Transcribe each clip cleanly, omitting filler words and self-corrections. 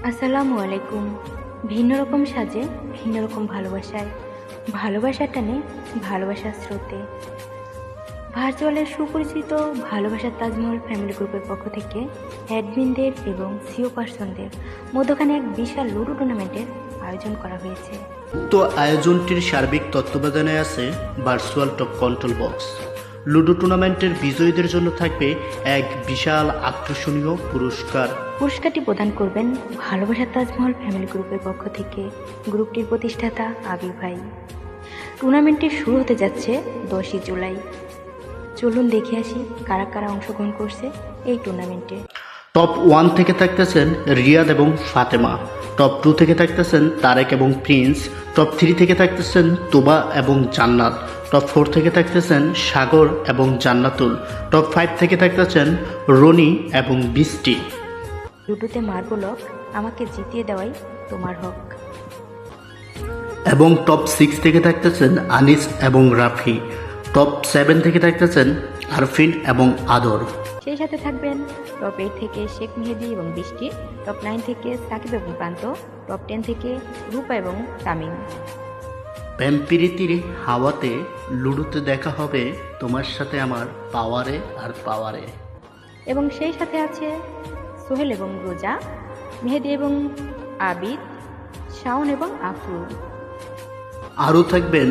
আসসালামু আলাইকুম। ভিন্ন রকম সাজে ভিন্ন রকম ভালোবাসায়, ভালোবাসার টানে ভালোবাসার স্রোতে। ভার্চুয়ালের সুপরিচিত ভালোবাসার তাজমহল ফ্যামিলি গ্রুপের পক্ষ থেকে অ্যাডমিনদের এবং সিও পার্সনদের মধ্যখানে এক বিশাল লুডো টুর্নামেন্টের আয়োজন করা হয়েছে। তো আয়োজনটির সার্বিক তত্ত্বাবধানে আছে virtual top control box. Ludo টুর্নামেন্টের বিজয়ীদের জন্য থাকবে এক বিশাল আকর্ষণীয় পুরস্কার। পুরস্কারটি প্রদান করবেন ভালোবাসার তাজমহল ফ্যামিলি গ্রুপের পক্ষ থেকে গ্রুপটির প্রতিষ্ঠাতা আবির ভাই। টুর্নামেন্টটি শুরু হতে যাচ্ছে 10ই জুলাই। চলুন দেখে আসি কারা কারা অংশগ্রহণ করছে এই টুর্নামেন্টে। টপ 1 থেকে থাকতেছেন রিয়াদ এবং ফাতেমা, টপ 2 থেকে থাকতেছেন তারেক এবং প্রিন্স, টপ 3 থেকে থাকতেছেন তোবা এবং জান্নাত, টপ 4 থেকে থাকতেছেন সাগর এবং জান্নাতুল, টপ 5 থেকে থাকতেছেন রনি এবং বৃষ্টি। লুডোতে মার্বলক আমাকে জিতিয়ে দেওয়াই তোমার হক। এবং টপ 6 থেকে থাকতেছেন আনিস এবং রাফি, টপ 7 থেকে থাকতেছেন আরফিন এবং আদর। সেই সাথে থাকবেন টপ 8 থেকে শেখ মেহেদি এবং বৃষ্টি, টপ 9 থেকে সাকিব এবং প্রান্ত, টপ 10 থেকে রূপা এবং তামিম। প্রেমপ্রীতির হাওয়াতে লুডোতে দেখা হবে তোমার সাথে আমার পাওয়ারে আর পাওয়ারে। এবং সেই সাথে আছে সোহেল এবং রোজা, মেহেদি এবং আবিদ, শাওন এবং আফরুল। আরও থাকবেন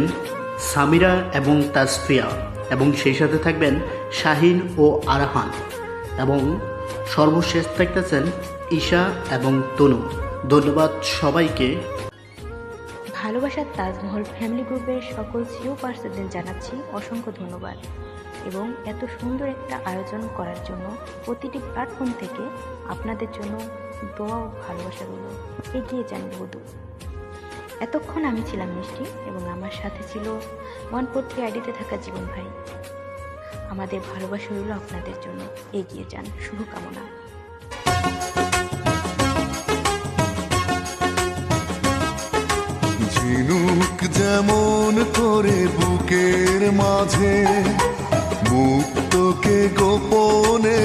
সামিরা এবং তাসফিয়া, এবং সেই সাথে থাকবেন শাহিন ও আরহান, এবং সর্বশেষ থাকতেছেন ঈশা এবং তনু। ধন্যবাদ সবাইকে। ভালোবাসার তাজমহল ফ্যামিলি গ্রুপের সকল সিও পার্সনদের জানাচ্ছি অসংখ্য ধন্যবাদ, এবং এত সুন্দর একটা আয়োজন করার জন্য প্রতিটি প্ল্যাটফর্ম থেকে আপনাদের জন্য দোয়া ও ভালোবাসা রইল। এগিয়ে যান বধূ। এতক্ষণ আমি ছিলাম মিষ্টি এবং আমার সাথে ছিল 143 আইডিতে থাকা জীবন ভাই। আমাদের ভালোবাসা রইল আপনাদের জন্য। এগিয়ে যান, শুভকামনা। ঝিনুক যেমন করে বুকের মাঝে মুক্তকে গোপনে